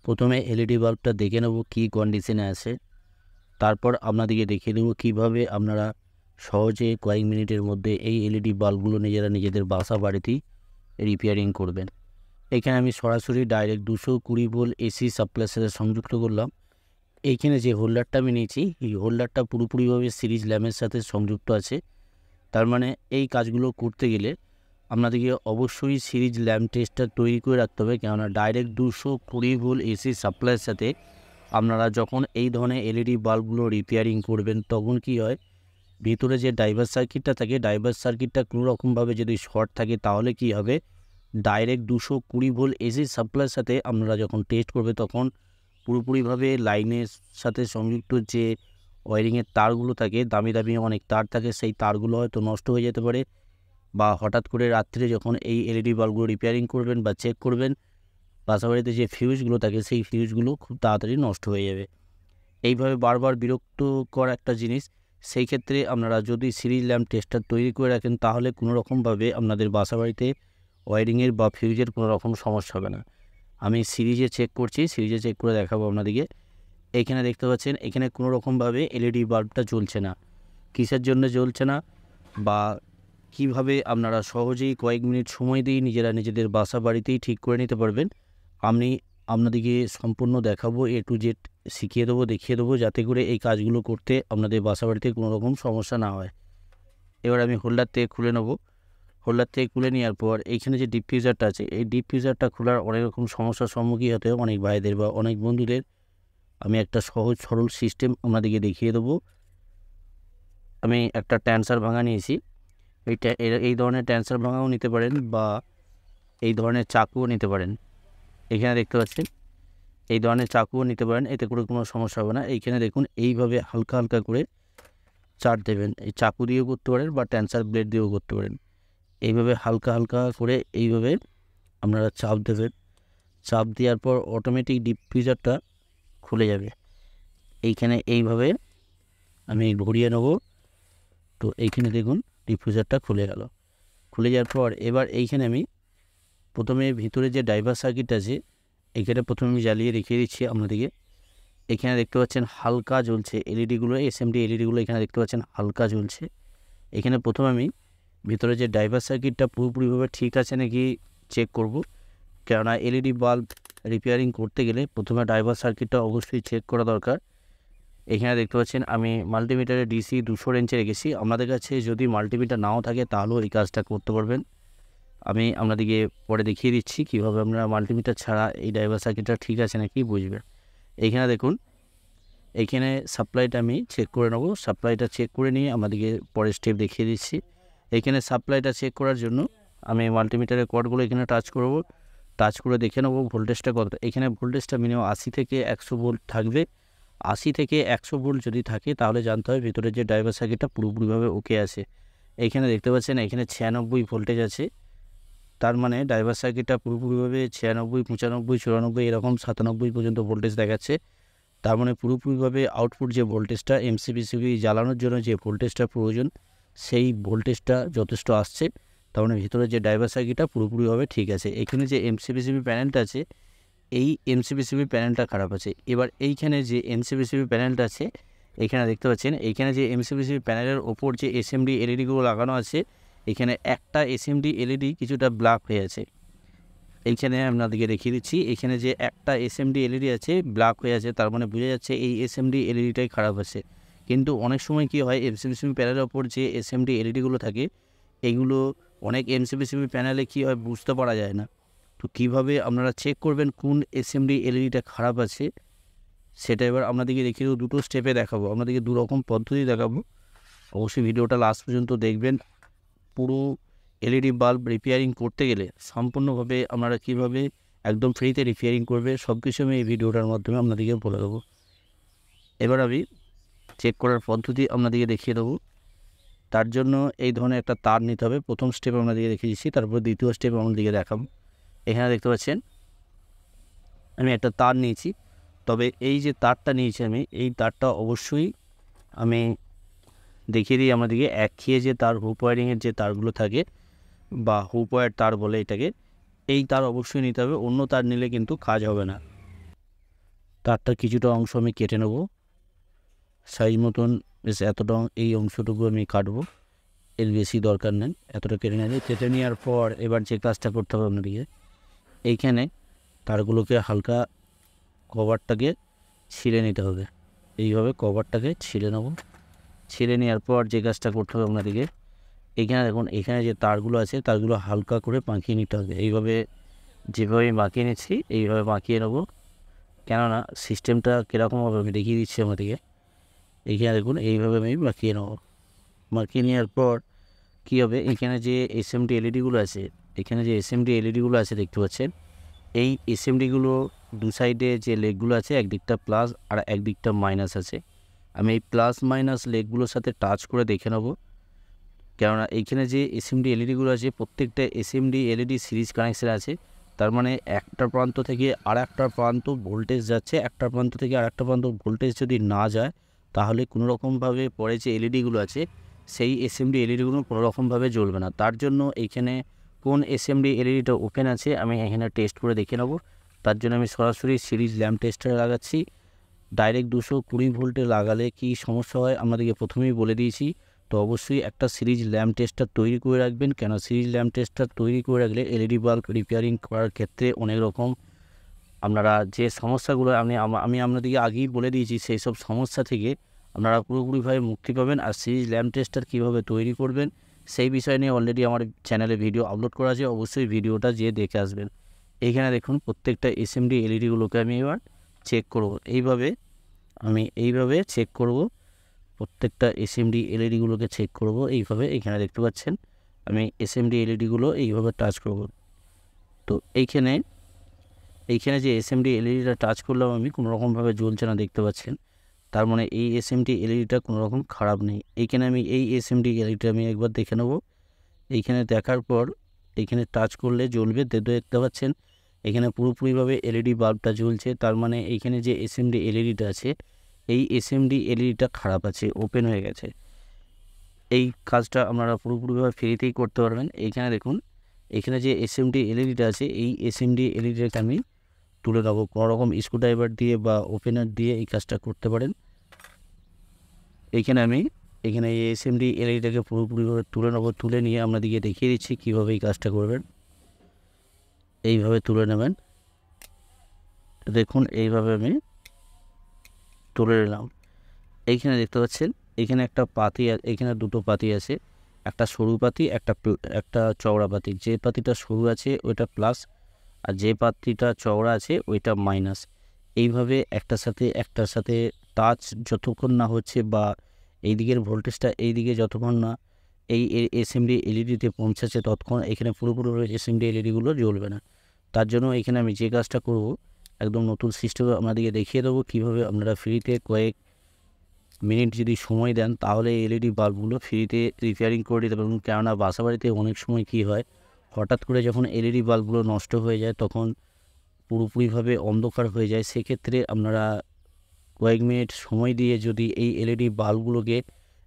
প্রথমে এলইডি বাল্বটা দেখে নেব কী কন্ডিশনে আছে, তারপর আপনাদেরকে দেখিয়ে দেবো কীভাবে আপনারা সহজে কয়েক মিনিটের মধ্যে এই এলইডি বাল্বগুলো নিজেরা নিজেদের বাসা বাড়িতেই রিপেয়ারিং করবেন। এখানে আমি সরাসরি ডাইরেক্ট 220 ভোল্ট এসি সাপ্লাইয়ের সাথে সংযুক্ত করলাম। এইখানে যে হোল্ডারটা আমি নিয়েছি, এই হোল্ডারটা পুরোপুরিভাবে সিরিজ ল্যাম্পের সাথে সংযুক্ত আছে। তার মানে এই কাজগুলো করতে গেলে আপনাদেরকে অবশ্যই সিরিজ ল্যাম্প টেস্টার তৈরি করে রাখতে হবে, কেননা ডাইরেক্ট 220 ভোল্ট এসি সাপ্লাইয়ের সাথে আপনারা যখন এই ধরনের এলইডি বাল্বগুলো রিপেয়ারিং করবেন তখন কি হয়, ভিতরে যে ড্রাইভার সার্কিটটা থাকে, ড্রাইভার সার্কিটটা কোনোরকমভাবে যদি শর্ট থাকে তাহলে কি হবে, ডাইরেক্ট 220 ভোল্ট এসি সাপ্লাইয়ের সাথে আপনারা যখন টেস্ট করবে তখন পুরোপুরিভাবে লাইনের সাথে সংযুক্ত যে ওয়ারিংয়ের তারগুলো থাকে, দামি দামি অনেক তার থাকে, সেই তারগুলো হয়তো নষ্ট হয়ে যেতে পারে, বা হঠাৎ করে রাত্রে যখন এই এলইডি বাল্বগুলো রিপেয়ারিং করবেন বা চেক করবেন, বাসাবাড়িতে যে ফিউজগুলো থাকে সেই ফিউজগুলো খুব তাড়াতাড়ি নষ্ট হয়ে যাবে। এইভাবে বারবার বিরক্তকর একটা জিনিস। সেই ক্ষেত্রে আপনারা যদি সিরিজ ল্যাম্প টেস্টার তৈরি করে রাখেন তাহলে কোনো রকমভাবে আপনাদের বাসাবাড়িতে ওয়ারিংয়ের বা ফিউজের কোনো রকম সমস্যা হবে না। আমি সিরিজে চেক করছি, সিরিজে চেক করে দেখাবো আপনাদেরকে। এইখানে দেখতে পাচ্ছেন এখানে কোনো রকমভাবে এলইডি বাল্বটা জ্বলছে না। কিসের জন্য জ্বলছে না বা কিভাবে আপনারা সহজেই কয়েক মিনিট সময় দিয়ে নিজেরা নিজেদের বাসা বাড়িতেই ঠিক করে নিতে পারবেন, আমি আপনাদেরকে সম্পূর্ণ দেখাবো, এ টু জেড শিখিয়ে দেবো, দেখিয়ে দেবো, যাতে করে এই কাজগুলো করতে আপনাদের বাসা বাড়িতে কোনো রকম সমস্যা না হয়। এবার আমি হোল্ডার থেকে খুলে নেব। হোল্ডার থেকে খুলে নেওয়ার পর এইখানে যে ডিপ ফ্রিজারটা আছে, এই ডিপ ফ্রিজারটা খোলার অনেক রকম সমস্যার সম্মুখীন হতে হয় অনেক ভাইদের বা অনেক বন্ধুদের। আমি একটা সহজ সরল সিস্টেম আপনাদেরকে দেখিয়ে দেবো। আমি একটা ট্যান্সার ভাঙা নিয়েছি। এই ধরনের ট্যান্সার ভাঙাও নিতে পারেন বা এই ধরনের চাকুও নিতে পারেন। এখানে দেখতে পাচ্ছেন এই ধরনের চাকুও নিতে পারেন, এতে করে কোনো সমস্যা হবে না। এইখানে দেখুন এইভাবে হালকা হালকা করে চাপ দেবেন। এই চাকু দিয়েও করতে পারেন বা ট্যান্সার ব্লেড দিয়েও করতে পারেন। এইভাবে হালকা হালকা করে এইভাবে আপনারা চাপ দেবেন। চাপ দেওয়ার পর অটোমেটিক ডিপ ফ্রিজারটা খুলে যাবে। এইখানে এইভাবে আমি ঘুরিয়ে নেব। তো এইখানে দেখুন ডিপ ফ্রিজারটা খুলে গেল। খুলে যাওয়ার পর এবার এইখানে আমি প্রথমে ভিতরে যে ড্রাইভার সার্কিট আছে এখানে প্রথমে আমি জ্বালিয়ে দেখিয়ে দিচ্ছি আপনাদেরকে। এখানে দেখতে পাচ্ছেন হালকা জ্বলছে এলইডিগুলো, এসএমডি এলইডিগুলো এখানে দেখতে পাচ্ছেন হালকা জ্বলছে। এখানে প্রথমে আমি ভিতরে যে ড্রাইভার সার্কিটটা পুরোপুরিভাবে ঠিক আছে নাকি চেক করব, কেননা এলইডি বাল্ব রিপেয়ারিং করতে গেলে প্রথমে ড্রাইভার সার্কিটটা অবশ্যই চেক করা দরকার। এখানে দেখতে পাচ্ছেন আমি মাল্টিমিটারে ডিসি 200 রেঞ্জে রেখেছি। আপনাদের কাছে যদি মাল্টিমিটার নাও থাকে তাহলেও এই কাজটা করতে পারবেন। আমি আপনাদেরকে পরে দেখিয়ে দিচ্ছি কীভাবে আপনারা মাল্টিমিটার ছাড়া এই ড্রাইভার সার্কিটটা ঠিক আছে নাকি বুঝবেন। এইখানে দেখুন এইখানে সাপ্লাইটা আমি চেক করে নেব। সাপ্লাইটা চেক করে নিয়ে আমাদেরকে পরের স্টেপ দেখিয়ে দিচ্ছি। এইখানে সাপ্লাইটা চেক করার জন্য আমি মাল্টিমিটারের কর্ডগুলো এখানে টাচ করব। টাচ করে দেখে নেব ভোল্টেজটা কত। এখানে ভোল্টেজটা মিনিমাম 80 থেকে 100 ভোল্ট থাকবে। 80 থেকে 100 ভোল্ট যদি থাকে তাহলে জানতে হবে ভিতরে যে ড্রাইভার সার্কিটটা পুরোপুরিভাবে ওকে আছে। এইখানে দেখতে পাচ্ছেন এখানে 96 ভোল্টেজ আছে। তার মানে ড্রাইভার সার্কিটটা পুরোপুরিভাবে 96, 95, 94 এরকম 97 পর্যন্ত ভোল্টেজ দেখাচ্ছে। তার মানে পুরোপুরিভাবে আউটপুট যে ভোল্টেজটা এমসিবিসিবি জ্বালানোর জন্য যে ভোল্টেজটা প্রয়োজন সেই ভোল্টেজটা যথেষ্ট আসছে। তার মানে ভিতরে যে ড্রাইভার সার্কিটটা পুরোপুরিভাবে ঠিক আছে। এখানে যে এমসিবিসিবি প্যানেলটা আছে এই এমসিবিসিবি প্যানেলটা খারাপ আছে। এবার এইখানে যে এমসিবিসিবি প্যানেলটা আছে এখানে দেখতে পাচ্ছেন এইখানে যে এমসিবিসিবি প্যানেলের ওপর যে এসএমডি এলইডিগুলো লাগানো আছে, এখানে একটা এসএমডি এলইডি কিছুটা ব্ল্যাক হয়ে আছে। এইখানে আপনাদেরকে দেখিয়ে দিচ্ছি, এখানে যে একটা এসএমডি এলইডি আছে ব্ল্যাক হয়ে আছে, তার মানে বোঝা যাচ্ছে এই এসএমডি এলইডিটাই খারাপ আছে। কিন্তু অনেক সময় কি হয় এমসিবিসিবি প্যানেলের ওপর যে এসএমডি এলইডিগুলো থাকে এইগুলো অনেক এমসিবিসিবি প্যানেলে কী হয় বুঝতে পারা যায় না। তো কীভাবে আপনারা চেক করবেন কোন এসএমডি এলইডিটা খারাপ আছে সেটা এবার আপনাদেরকে দেখিয়ে দেবো। দুটো স্টেপে দেখাবো, আপনাদেরকে দু রকম পদ্ধতি দেখাবো। অবশ্যই ভিডিওটা লাস্ট পর্যন্ত দেখবেন। পুরো এলইডি বাল্ব রিপেয়ারিং করতে গেলে সম্পূর্ণভাবে আপনারা কীভাবে একদম ফ্রিতে রিপেয়ারিং করবে সব কিছু আমি এই ভিডিওটার মাধ্যমে আপনাদেরকে বলে দেবো। এবার আমি চেক করার পদ্ধতি আপনাদেরকে দেখিয়ে দেবো। তার জন্য এই ধরনের একটা তার নিতে হবে। প্রথম স্টেপ আপনাদেরকে দেখিয়ে দিচ্ছি, তারপর দ্বিতীয় স্টেপ আপনাদেরকে দেখাবো। এখানে দেখতে পাচ্ছেন আমি একটা তার নিয়েছি, তবে এই যে তারটা নিয়েছি আমি এই তারটা অবশ্যই আমি দেখিয়ে দিই আমাদেরকে। একঘেয়ে যে তার হুপ ওয়ারিংয়ের যে তারগুলো থাকে বা হুপ ওয়্যার তার বলে এটাকে, এই তার অবশ্যই নিতে হবে, অন্য তার নিলে কিন্তু কাজ হবে না। তারটার কিছুটা অংশ আমি কেটে নেব, সাইজ মতন বেশ এতটা এই অংশটুকু আমি কাটবো, এর বেশি দরকার নেই, এতটা কেটে নেবে। কেটে নেওয়ার পর এবার যে কাজটা করতে হবে আপনাদেরকে, এইখানে তারগুলোকে হালকা কভারটাকে ছিঁড়ে নিতে হবে। এইভাবে কভারটাকে ছিঁড়ে নেব। ছিঁড়ে নেওয়ার পর যে কাজটা করতে হবে আপনাদেরকে, এখানে দেখুন এখানে যে তারগুলো আছে তারগুলো হালকা করে বাঁকিয়ে নিতে হবে। এইভাবে যেভাবে বাঁকিয়ে নিচ্ছি এইভাবে বাঁকিয়ে নেব, কেননা সিস্টেমটা কীরকম হবে আমি দেখিয়ে দিচ্ছি আমাদেরকে। এইখানে দেখুন এইভাবে আমি বাঁকিয়ে নেব। বাঁকিয়ে নেওয়ার পর কী হবে, এখানে যে এসএমডি এলইডিগুলো আছে, এখানে যে এসএমডি এলইডিগুলো আছে দেখতে পাচ্ছেন, এই এসএমডিগুলো দু সাইডে যে লেগগুলো আছে একদিকটা প্লাস আর একদিকটা মাইনাস আছে। আমি এই প্লাস মাইনাস লেগগুলোর সাথে টাচ করে দেখে নেব, কেননা এইখানে যে এসএমডি এলইডিগুলো আছে প্রত্যেকটা এসএমডি এলইডি সিরিজ কানেকশান আছে। তার মানে একটা প্রান্ত থেকে আর একটা প্রান্ত ভোল্টেজ যাচ্ছে, একটা প্রান্ত থেকে আর একটা প্রান্ত ভোল্টেজ যদি না যায় তাহলে কোনোরকমভাবে পরে যে এলইডিগুলো আছে সেই এসএমডি এলইডিগুলো কোনোরকমভাবে জ্বলবে না। তার জন্য এইখানে কোন এসএমডি এলইডিটা ওপেন আছে আমি এখানে টেস্ট করে দেখে নেব। তার জন্য আমি সরাসরি সিরিজ ল্যাম্প টেস্টার লাগাচ্ছি। ডাইরেক্ট 220 ভোল্টে লাগালে কি সমস্যা হয় আপনাদেরকে প্রথমেই বলে দিয়েছি। তো অবশ্যই একটা সিরিজ ল্যাম্প টেস্টার তৈরি করে রাখবেন, কেন সিরিজ ল্যাম্প টেস্টার তৈরি করে রাখলে এলইডি বাল্ব রিপেয়ারিং করার ক্ষেত্রে অনেক রকম আপনারা যে সমস্যাগুলো আমি আপনাদেরকে আগেই বলে দিয়েছি সেই সব সমস্যা থেকে আপনারা পুরোপুরিভাবে মুক্তি পাবেন। আর সিরিজ ল্যাম্প টেস্টার কীভাবে তৈরি করবেন সেই বিষয় নিয়ে অলরেডি আমার চ্যানেলে ভিডিও আপলোড করা আছে, অবশ্যই ভিডিওটা যেয়ে দেখে আসবেন। এইখানে দেখুন প্রত্যেকটা এসএমডি এলইডিগুলোকে আমি এবার চেক করব। এইভাবে চেক করব, প্রত্যেকটা এসএমডি এলইডিগুলোকে চেক করব এইভাবে। এইখানে দেখতে পাচ্ছেন আমি এসএমডি এলইডিগুলো এইভাবে টাচ করব। তো এইখানে যে এসএমডি এলইডিটা টাচ করলাম আমি, কোনো রকমভাবে জ্বলছে না দেখতে পাচ্ছেন। তার মানে এই এসএমডি এলইডিটা কোনো রকম খারাপ নেই। এইখানে আমি এই এসএমডি এলইডিটা আমি একবার দেখে নেব। এইখানে দেখার পর এইখানে টাচ করলে জ্বলবে, দেখতে পাচ্ছেন এখানে পুরোপুরিভাবে এলইডি বাল্বটা জ্বলছে। তার মানে এইখানে যে এসএমডি এলইডিটা আছে এই এসএমডি এলইডিটা খারাপ আছে, ওপেন হয়ে গেছে। এই কাজটা আপনারা পুরোপুরিভাবে ফ্রিতেই করতে পারবেন। এইখানে দেখুন এখানে যে এসএমডি এলইডিটা আছে এই এসএমডি এলইডিটাকে আমি তুলে দেবো, কোনো রকম স্ক্রুড্রাইভার দিয়ে বা ওপেনার দিয়ে এই কাজটা করতে পারেন। এখানে এই এসএমডি এলইডিটাকে পুরোপুরিভাবে তুলে নেবো, তুলে নিয়ে আপনাদেরকে দেখিয়ে দিচ্ছি কীভাবে এই কাজটা করবেন। এইভাবে তুলে নেবেন, দেখুন এইভাবে আমি তুলে নিলাম। এইখানে দেখতে পাচ্ছেন এখানে একটা পাতি, এখানে দুটো পাতি আছে, একটা সরু পাতি একটা চওড়া পাতি। যে পাতিটা সরু আছে ওইটা প্লাস আর যে পাতিটা চওড়া আছে ওইটা মাইনাস। এইভাবে একটার সাথে টাচ যতক্ষণ না হচ্ছে বা এই দিকের ভোল্টেজটা এই দিকে যতক্ষণ না এই এসএমডি এলইডিতে পৌঁছাচ্ছে ততক্ষণ এখানে পুরোপুরি এসএমডি এলইডিগুলো জ্বলবে না। তার জন্য এখানে আমি যে কাজটা করব একদম নতুন সিস্টেমে আপনাদেরকে দেখিয়ে দেবো কীভাবে আপনারা ফ্রিতে কয়েক মিনিট যদি সময় দেন তাহলে এলইডি বাল্বগুলো ফ্রিতে রিপেয়ারিং করে দিতে পারবেন। কেননা বাসাবাড়িতে অনেক সময় কী হয়, হঠাৎ করে যখন এলইডি বাল্বগুলো নষ্ট হয়ে যায় তখন পুরোপুরিভাবে অন্ধকার হয়ে যায়। সেক্ষেত্রে আপনারা কয়েক মিনিট সময় দিয়ে যদি এই এলইডি বাল্বগুলোকে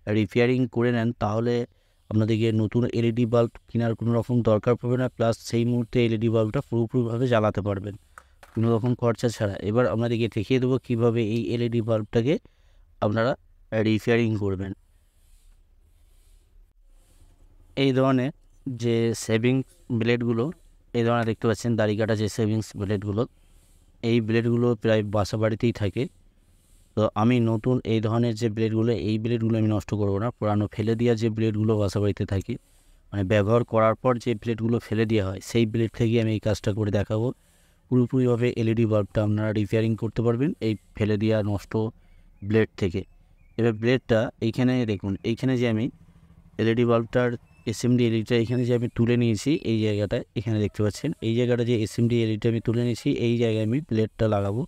রিপেয়ারিং করে নেন তাহলে আপনাদেরকে নতুন এলইডি বাল্ব কেনার কোনো রকম দরকার পড়বে না, প্লাস সেই মুহূর্তে এলইডি বাল্বটা পুরোপুরিভাবে জ্বালাতে পারবেন কোনো রকম খরচা ছাড়া। এবার আপনাদেরকে দেখিয়ে দেবো কীভাবে এই এলইডি বাল্বটাকে আপনারা রিপেয়ারিং করবেন। এই ধরনের যে সেভিংস ব্লেডগুলো, এই ধরনের দেখতে পাচ্ছেন দাড়ি কাটা যে সেভিংস ব্লেডগুলো, এই ব্লেডগুলো প্রায় বাসা বাড়িতেই থাকে। তো আমি নতুন এই ধরনের যে ব্লেডগুলো, এই ব্লেডগুলো আমি নষ্ট করব না। পুরানো ফেলে দেওয়া যে ব্লেডগুলো বাসা বাড়িতে থাকে, মানে ব্যবহার করার পর যে ব্লেডগুলো ফেলে দেওয়া হয় সেই ব্লেড থেকে আমি এই কাজটা করে দেখাবো। পুরোপুরিভাবে এলইডি বাল্বটা আপনারা রিপেয়ারিং করতে পারবেন এই ফেলে দেওয়া নষ্ট ব্লেড থেকে। এবার ব্লেডটা এইখানে দেখুন, এইখানে যে আমি এলইডি বাল্বটার এসএমডি এলইডিটা এখানে যে আমি তুলে নিয়েছি এই জায়গাটায়, এখানে দেখতে পাচ্ছেন এই জায়গাটা যে এসএমডি এলইডিটা আমি তুলে নিয়েছি এই জায়গায় আমি ব্লেডটা লাগাবো।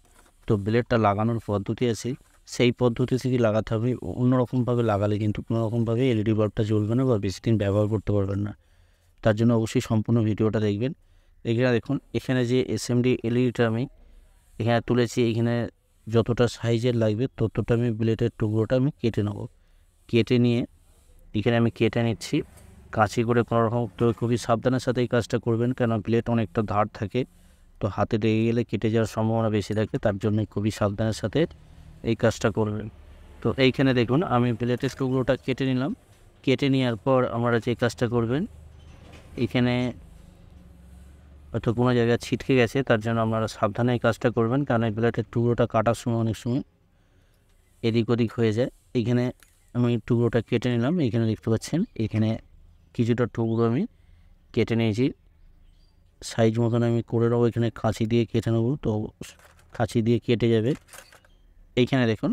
তো ব্লেডটা লাগানোর পদ্ধতি আছে, সেই পদ্ধতি থেকে লাগাতে হবে। অন্যরকমভাবে লাগালে কিন্তু কোনোরকমভাবে এলইডি বাল্বটা জ্বলবে না বা বেশি দিন ব্যবহার করতে পারবেন না। তার জন্য অবশ্যই সম্পূর্ণ ভিডিওটা দেখবেন। এখানে দেখুন এখানে যে এসএমডি এলইডিটা আমি এখানে তুলেছি, এখানে যতটা সাইজের লাগবে ততটা আমি ব্লেডের টুকরোটা আমি কেটে নেব। কেটে নিয়ে এখানে আমি কেটে নিচ্ছি কাঁচি করে। কোনো রকম তো খুবই সাবধানের সাথে এই কাজটা করবেন, কেন ব্লেড অনেকটা ধার থাকে। তো হাতে লেগে গেলে কেটে যাওয়ার সম্ভাবনা বেশি থাকে, তার জন্য খুবই সাবধানের সাথে এই কাজটা করবেন। তো এইখানে দেখুন আমি ব্লেডের টুকরোটা কেটে নিলাম। কেটে নেওয়ার পর আপনারা যে কাজটা করবেন, এখানে হয়তো কোনো জায়গায় ছিটকে গেছে, তার জন্য আপনারা সাবধানে এই কাজটা করবেন, কারণ এই ব্লেডের টুকরোটা কাটার সময় অনেক সময় এদিক ওদিক হয়ে যায়। এইখানে আমি টুকরোটা কেটে নিলাম। এখানে দেখতে পাচ্ছেন এখানে কিছুটা টুকরো আমি কেটে নিয়েছি, সাইজ মতন আমি করে নেবো। এখানে কাঁচি দিয়ে কেটে নেবো, তো কাঁচি দিয়ে কেটে যাবে। এইখানে দেখুন,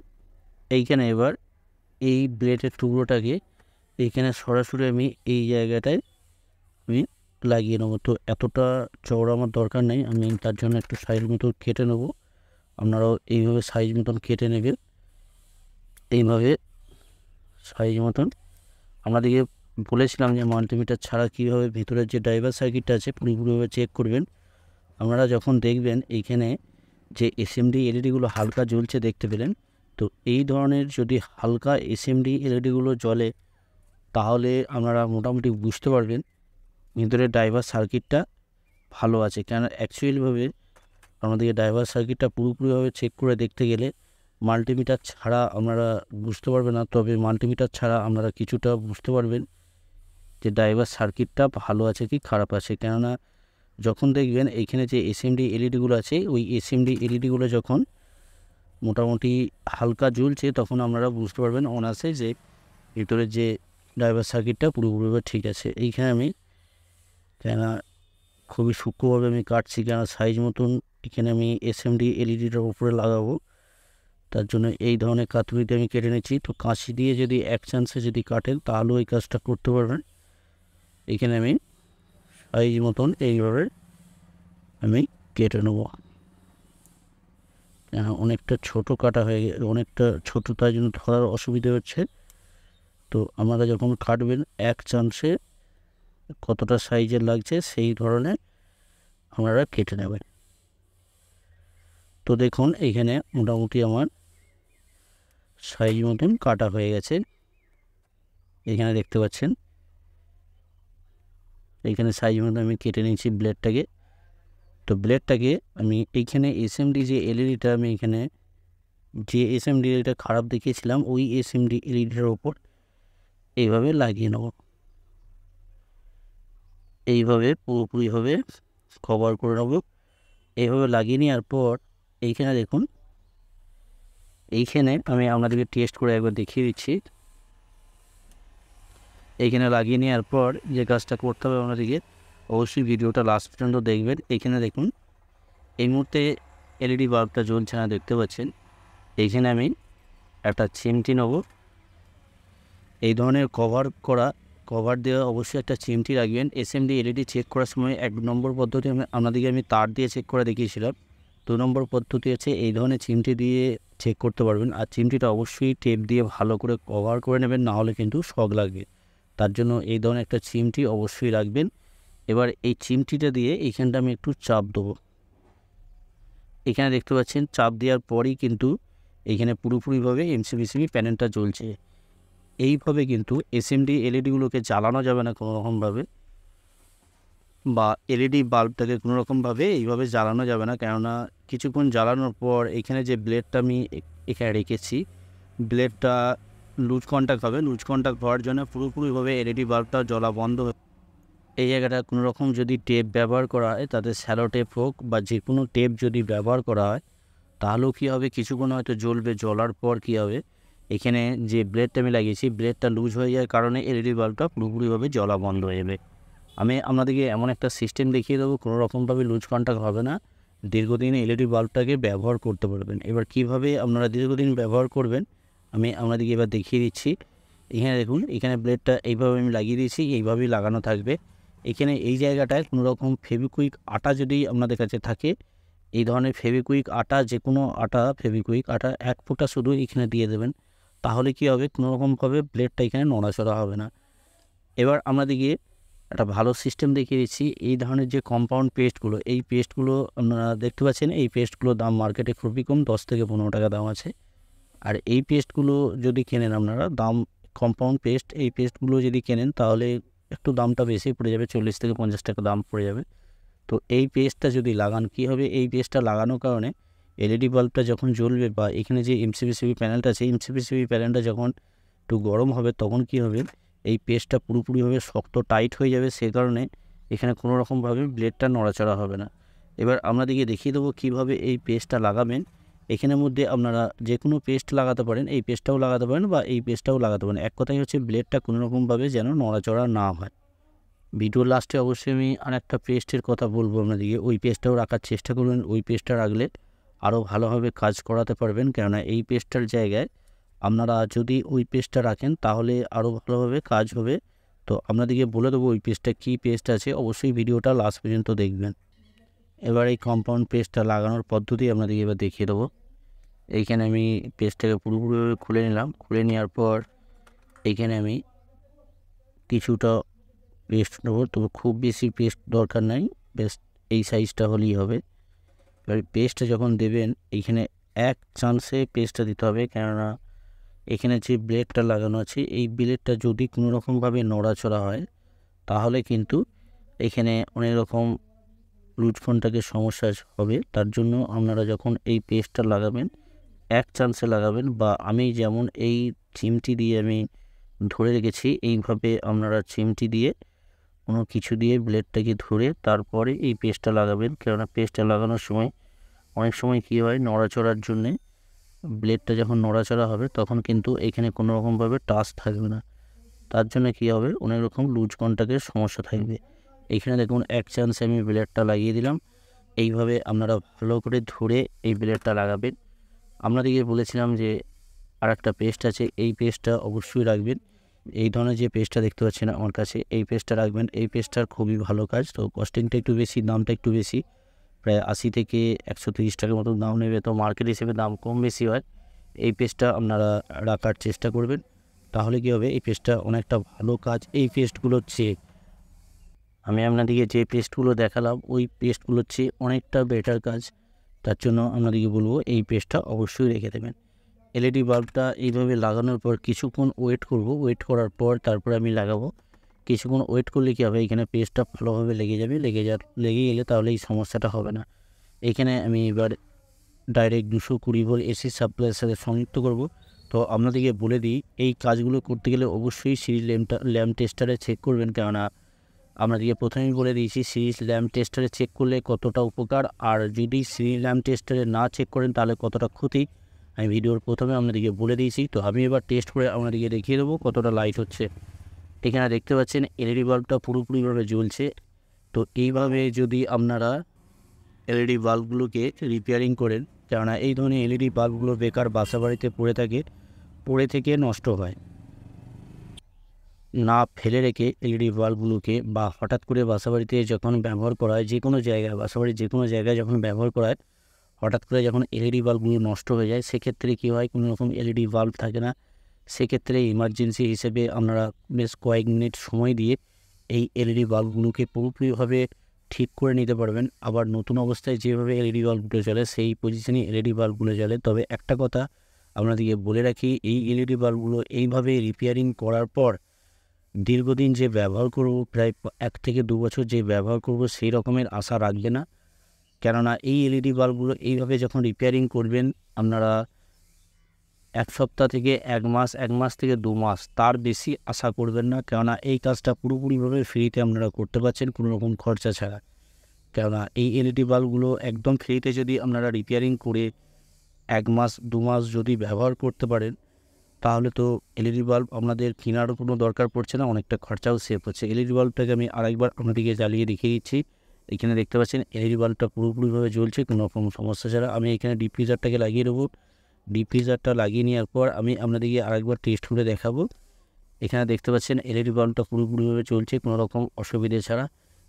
এইখানে এবার এই ব্লেডের টুকরোটাকে এইখানে সরাসরি আমি এই জায়গাটায় আমি লাগিয়ে নেবো। তো এতটা চওড়া আমার দরকার নেই, আমি তার জন্য একটু সাইজ মতো কেটে নেবো। আপনারাও এইভাবে সাইজ মতন কেটে নেবেন, এইভাবে সাইজ মতন। আপনাদেরকে বলেছিলাম যে মাল্টিমিটার ছাড়া কীভাবে ভিতরের যে ড্রাইভার সার্কিটটা আছে পুরোপুরিভাবে চেক করবেন। আপনারা যখন দেখবেন এইখানে যে এসএমডি এলইডিগুলো হালকা জ্বলছে দেখতে পেলেন, তো এই ধরনের যদি হালকা এসএমডি এলইডিগুলো জ্বলে, তাহলে আপনারা মোটামুটি বুঝতে পারবেন ভিতরে ড্রাইভার সার্কিটটা ভালো আছে। কেন অ্যাকচুয়ালিভাবে আমাদেরকে ড্রাইভার সার্কিটটা পুরোপুরিভাবে চেক করে দেখতে গেলে মাল্টিমিটার ছাড়া আপনারা বুঝতে পারবেন না, তবে মাল্টিমিটার ছাড়া আপনারা কিছুটা বুঝতে পারবেন যে ড্রাইভার সার্কিটটা ভালো আছে কি খারাপ আছে। কেননা যখন দেখবেন এইখানে যে এসএমডি এলইডিগুলো আছে, ওই এসএমডি এলইডিগুলো যখন মোটামুটি হালকা জ্বলছে, তখন আপনারা বুঝতে পারবেন অনায়াসে যে ভিতরের যে ড্রাইভার সার্কিটটা পুরোপুরিভাবে ঠিক আছে। এইখানে আমি কেননা খুবই সূক্ষ্মভাবে আমি কাটছি, কেন সাইজ মতন এখানে আমি এসএমডি এলইডিটার উপরে লাগাবো, তার জন্য এই ধরনের কাতুরিতে আমি কেটে নিচ্ছি। তো কাঁচি দিয়ে যদি এক চান্সে যদি কাটেন তাহলেও এই কাজটা করতে পারবেন। এখানে আমি সাইজ মতন এইভাবে আমি কেটে নেব। অনেকটা ছোট কাটা হয়ে গেছে, অনেকটা ছোটো, তাই জন্য ধরার অসুবিধা হচ্ছে। তো আপনারা যখন কাটবেন এক চান্সে কতটা সাইজের লাগছে সেই ধরনের আপনারা কেটে নেবেন। তো দেখুন এইখানে মোটামুটি আমার সাইজ মতন কাটা হয়ে গেছে। এখানে দেখতে পাচ্ছেন এইখানে সাইজ মতন আমি কেটে নিয়েছি ব্লেডটাকে। তো ব্লেডটাকে আমি এইখানে এসএমডি যে এলইডিটা আমি এখানে যে এসএমডি এলইডিটা খারাপ দেখিয়েছিলাম, ওই এসএমডি এলইডিটার ওপর এইভাবে লাগিয়ে নেব। এইভাবে পুরোপুরিভাবে কভার করে নেব। এইভাবে লাগিয়ে নেওয়ার পর এইখানে দেখুন, এইখানে আমি আপনাদেরকে টেস্ট করে একবার দেখিয়ে দিচ্ছি। এইখানে লাগিয়ে নেওয়ার পর যে কাজটা করতে হবে আপনাদেরকে, অবশ্যই ভিডিওটা লাস্ট পর্যন্ত দেখবেন। এইখানে দেখুন এই মুহূর্তে এলইডি বাল্বটা জ্বলছে না, দেখতে পাচ্ছেন। এইখানে আমি একটা চিমটি নেব। এই ধরনের কভার দেওয়া অবশ্যই একটা চিমটি রাখবেন। এসএমডি এলইডি চেক করার সময় 1 নম্বর পদ্ধতি আপনাদেরকে আমি তার দিয়ে চেক করে দেখিয়েছিলাম। 2 নম্বর পদ্ধতি আছে এই ধরনের চিমটি দিয়ে চেক করতে পারবেন। আর চিমটিটা অবশ্যই টেপ দিয়ে ভালো করে কভার করে নেবেন, না হলে কিন্তু শক লাগবে। তার জন্য এই ধরনের একটা চিমটি অবশ্যই রাখবেন। এবার এই চিমটিটা দিয়ে এইখানটা আমি একটু চাপ দেবো। এখানে দেখতে পাচ্ছেন চাপ দেওয়ার পরই কিন্তু এইখানে পুরোপুরিভাবে এমসিবিসিবি প্যানেলটা জ্বলছে। এইভাবে কিন্তু এসএমডি এলইডিগুলোকে জ্বালানো যাবে না কোনো রকমভাবে, বা এলইডি বাল্বটাকে কোনো রকমভাবে এইভাবে জ্বালানো যাবে না। কেননা কিছুক্ষণ জ্বালানোর পর এখানে যে ব্লেডটা আমি এখানে রেখেছি, ব্লেডটা লুজ কন্ট্যাক্ট হবে। লুজ কন্ট্যাক্ট হওয়ার জন্য পুরোপুরিভাবে এলইডি বাল্বটা জ্বলা বন্ধ হবে। এই জায়গাটা কোনো রকম যদি টেপ ব্যবহার করা হয়, তাতে স্যালো টেপ হোক বা যে কোনো টেপ যদি ব্যবহার করা হয়, তাহলেও কী হবে, কিছুক্ষণ হয়তো জ্বলবে। জ্বলার পর কী হবে, এখানে যে ব্লেডটা আমি লাগিয়েছি, ব্লেডটা লুজ হয়ে যাওয়ার কারণে এলইডি বাল্বটা পুরোপুরিভাবে জ্বলা বন্ধ হয়ে যাবে। আমি আপনাদেরকে এমন একটা সিস্টেম দেখিয়ে দেবো, কোনো রকমভাবে লুজ কন্ট্যাক্ট হবে না, দীর্ঘদিন এলইডি বাল্বটাকে ব্যবহার করতে পারবেন। এবার কিভাবে আপনারা দীর্ঘদিন ব্যবহার করবেন আমি আপনাদেরকে এবার দেখিয়ে দিচ্ছি। এখানে দেখুন, এখানে ব্লেডটা এইভাবে আমি লাগিয়ে দিয়েছি, এইভাবেই লাগানো থাকবে। এখানে এই জায়গাটায় কোনো রকম ফেভিকুইক আটা যদি আপনাদের কাছে থাকে, এই ধরনের ফেভিকুইক আটা, যে কোনো আটা, ফেভিকুইক আটা 1 ফোঁটা শুধু এখানে দিয়ে দেবেন। তাহলে কী হবে, কোনো রকমভাবে ব্লেডটা এখানে নড়াচড়া হবে না। এবার আপনাদেরকে একটা ভালো সিস্টেম দেখিয়ে দিচ্ছি। এই ধরনের যে কম্পাউন্ড পেস্টগুলো, এই পেস্টগুলো আপনারা দেখতে পাচ্ছেন, এই পেস্টগুলোর দাম মার্কেটে খুবই কম, 10 থেকে 15 টাকা দাম আছে। আর এই পেস্টগুলো যদি কেনেন আপনারা, দাম কম্পাউন্ড পেস্ট, এই পেস্টগুলো যদি কেনেন তাহলে একটু দামটা বেশি পড়ে যাবে, 40 থেকে 50 টাকা দাম পড়ে যাবে। তো এই পেস্টটা যদি লাগান কী হবে, এই পেস্টটা লাগানোর কারণে এলইডি বাল্বটা যখন জ্বলবে বা এখানে যে এমসিবিসিবি প্যানেলটা আছে, এমসিবিসিবি প্যানেলটা যখন একটু গরম হবে তখন কী হবে, এই পেস্টটা পুরোপুরিভাবে শক্ত টাইট হয়ে যাবে, সে কারণে এখানে কোনো রকমভাবে ব্লেডটা নড়াচড়া হবে না। এবার আপনাদেরকে দেখিয়ে দেবো কীভাবে এই পেস্টটা লাগাবেন। এখানের মধ্যে আপনারা যে কোনো পেস্ট লাগাতে পারেন, এই পেস্টটাও লাগাতে পারেন বা এই পেস্টটাও লাগাতে পারেন। এক কথাই হচ্ছে ব্লেডটা কোনো রকমভাবে যেন নড়াচড়া না হয়। ভিডিওর লাস্টে অবশ্যই আমি আরেকটা পেস্টের কথা বলবো আপনাদেরকে, ওই পেস্টটাও রাখার চেষ্টা করবেন। ওই পেস্টটা রাখলে আরও ভালোভাবে কাজ করাতে পারবেন, কেননা এই পেস্টটার জায়গায় আপনারা যদি ওই পেস্টটা রাখেন তাহলে আরও ভালোভাবে কাজ হবে। তো আপনাদেরকে বলে দেবো ওই পেস্টটা কী পেস্ট আছে, অবশ্যই ভিডিওটা লাস্ট পর্যন্ত দেখবেন। এবার এই কম্পাউন্ড পেস্টটা লাগানোর পদ্ধতি আপনাদেরকে এবার দেখিয়ে দেবো। এইখানে আমি পেস্টটাকে পুরোপুরিভাবে খুলে নিলাম। খুলে নেওয়ার পর এইখানে আমি কিছুটা পেস্ট নেবো, তবে খুব বেশি পেস্ট দরকার নাই, বেশ এই সাইজটা হলেই হবে। এবার পেস্টটা যখন দেবেন এইখানে এক চান্সে পেস্টটা দিতে হবে, কেননা এখানে যে ব্লেডটা লাগানো আছে এই ব্লেডটা যদি কোনো রকমভাবে নড়াচড়া হয় তাহলে কিন্তু এখানে অনেক রকম লুজফোনটাকে সমস্যা হবে। তার জন্য আপনারা যখন এই পেস্টটা লাগাবেন এক চান্সে লাগাবেন, বা আমি যেমন এই চিমটি দিয়ে আমি ধরে রেখেছি, এইভাবে আপনারা চিমটি দিয়ে কোনো কিছু দিয়ে ব্লেডটাকে ধরে তারপরে এই পেস্টটা লাগাবেন। কেননা পেস্টটা লাগানোর সময় অনেক সময় কী হয়, নড়াচড়ার জন্যে ব্লেডটা যখন নড়াচড়া হবে তখন কিন্তু এখানে কোনো রকমভাবে টাচ থাকবে না, তার জন্য কী হবে, অনেক রকম লুজ কন্টাক্টের সমস্যা থাকবে। এইখানে দেখুন এক চান্সে আমি ব্লেডটা লাগিয়ে দিলাম। এইভাবে আপনারা ভালো করে ধরে এই ব্লেডটা লাগাবেন। আপনাদেরকে বলেছিলাম যে আরেকটা পেস্ট আছে, এই পেস্টটা অবশ্যই রাখবেন। এই ধরনের যে পেস্টটা দেখতে পাচ্ছেন আমার কাছে, এই পেস্টটা রাখবেন। এই পেস্টটার খুবই ভালো কাজ। তো কস্টিংটা একটু বেশি, দামটা একটু বেশি, প্রায় 80 থেকে 130 টাকার মতো দাম নেবে। তো মার্কেট হিসেবে দাম কম বেশি হয়। এই পেস্টটা আপনারা রাখার চেষ্টা করবেন, তাহলে কী হবে, এই পেস্টটা অনেকটা ভালো কাজ এই পেস্টগুলোর চেয়ে। আমি আপনাদেরকে যে পেস্টগুলো দেখালাম ওই পেস্টগুলোর চেয়ে অনেকটা বেটার কাজ। তার জন্য আপনাদেরকে বলবো এই পেস্টটা অবশ্যই রেখে দেবেন। এলইডি বাল্বটা এইভাবে লাগানোর পর কিছুক্ষণ ওয়েট করব। ওয়েট করার পর তারপরে আমি লাগাবো। কিছুক্ষণ ওয়েট করলে কী হবে, এখানে পেস্টটা ভালোভাবে লেগে যাবে। লেগে গেলে তাহলে এই সমস্যাটা হবে না। এখানে আমি এবার ডাইরেক্ট 220 ভোল্ট এসি সাপ্লাইয়ের সাথে সংযুক্ত করব। তো আপনাদেরকে বলে দিই, এই কাজগুলো করতে গেলে অবশ্যই সিরিজ ল্যাম্প টেস্টারে চেক করবেন, কেননা আপনাদেরকে প্রথমেই বলে দিয়েছি সিরিজ ল্যাম্প টেস্টারে চেক করলে কতটা উপকার, আর যদি সিরিজ ল্যাম্প টেস্টারে না চেক করেন তাহলে কতটা ক্ষতি, আমি ভিডিওর প্রথমে আপনাদেরকে বলে দিয়েছি। তো আমি এবার টেস্ট করে আপনাদেরকে দেখিয়ে দেবো কতটা লাইট হচ্ছে। এখানে দেখতে পাচ্ছেন এলইডি বাল্বটা পুরোপুরিভাবে জ্বলছে। তো এইভাবে যদি আপনারা এলইডি বাল্বগুলোকে রিপেয়ারিং করেন, কেননা এই ধরনের এলইডি বাল্বগুলো বেকার বাসা বাড়িতে পড়ে থেকে নষ্ট হয়, না ফেলে রেখে এলইডি বাল্বগুলোকে বা হঠাৎ করে বাসাবাড়িতে যখন ব্যবহার করা হয়, যে কোনো জায়গায় বাসাবাড়ির যে কোনো জায়গায় যখন ব্যবহার করা হয়, হঠাৎ করে যখন এলইডি বাল্বগুলো নষ্ট হয়ে যায় সেক্ষেত্রে কী হয়, কোনো রকম এলইডি বাল্ব থাকে না। সেক্ষেত্রে ইমার্জেন্সি হিসেবে আপনারা বেশ কয়েক মিনিট সময় দিয়ে এই এলইডি বাল্বগুলোকে পুরোপুরিভাবে ঠিক করে নিতে পারবেন। আবার নতুন অবস্থায় যেভাবে এলইডি বাল্বগুলো চলে সেই পজিশনে এলইডি বাল্বগুলো চলে। তবে একটা কথা আপনাদেরকে বলে রাখি, এই এলইডি বাল্বগুলো এইভাবে রিপেয়ারিং করার পর দীর্ঘদিন যে ব্যবহার করব, প্রায় 1 থেকে 2 বছর যে ব্যবহার করব সেই রকমের আশা রাখবে না। কেননা এই এলইডি বাল্বগুলো এইভাবে যখন রিপেয়ারিং করবেন আপনারা 1 সপ্তাহ থেকে 1 মাস, 1 মাস থেকে 2 মাস, তার বেশি আশা করবেন না। কেননা এই কাজটা পুরোপুরিভাবে ফ্রিতে আপনারা করতে পারছেন কোনো রকম খরচা ছাড়া। কেননা এই এলইডি বাল্বগুলো একদম ফ্রিতে যদি আপনারা রিপেয়ারিং করে 1 মাস 2 মাস যদি ব্যবহার করতে পারেন তাহলে তো এলইডি বাল্ব আপনাদের কেনারও কোনো দরকার পড়ছে না, অনেকটা খরচাও সেভ হচ্ছে। এলইডি বাল্বটাকে আমি আরেকবার আপনাদেরকে জ্বালিয়ে দেখিয়ে দিচ্ছি। এখানে দেখতে পাচ্ছেন এলইডি বাল্বটা পুরোপুরিভাবে জ্বলছে কোনো রকম সমস্যা ছাড়া। আমি এখানে ডিফিউজারটাকে লাগিয়ে দেবো। ডিফিউজারটা লাগিয়ে নেওয়ার পর আমি আপনাদেরকে আরেকবার টেস্ট করে দেখাবো। এখানে দেখতে পাচ্ছেন এলইডি বাল্বটা পুরোপুরিভাবে চলছে কোনো রকম অসুবিধে ছাড়া।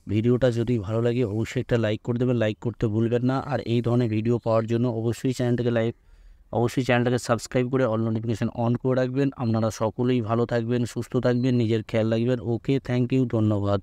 ভিডিওটা যদি ভালো লাগে অবশ্যই একটা লাইক করে দেবেন, লাইক করতে ভুলবেন না। আর এই ধরনের ভিডিও পাওয়ার জন্য অবশ্যই চ্যানেলটাকে সাবস্ক্রাইব করে অল নোটিফিকেশান অন করে রাখবেন। আপনারা সকলেই ভালো থাকবেন, সুস্থ থাকবেন, নিজের খেয়াল রাখবেন। ওকে, থ্যাংক ইউ, ধন্যবাদ।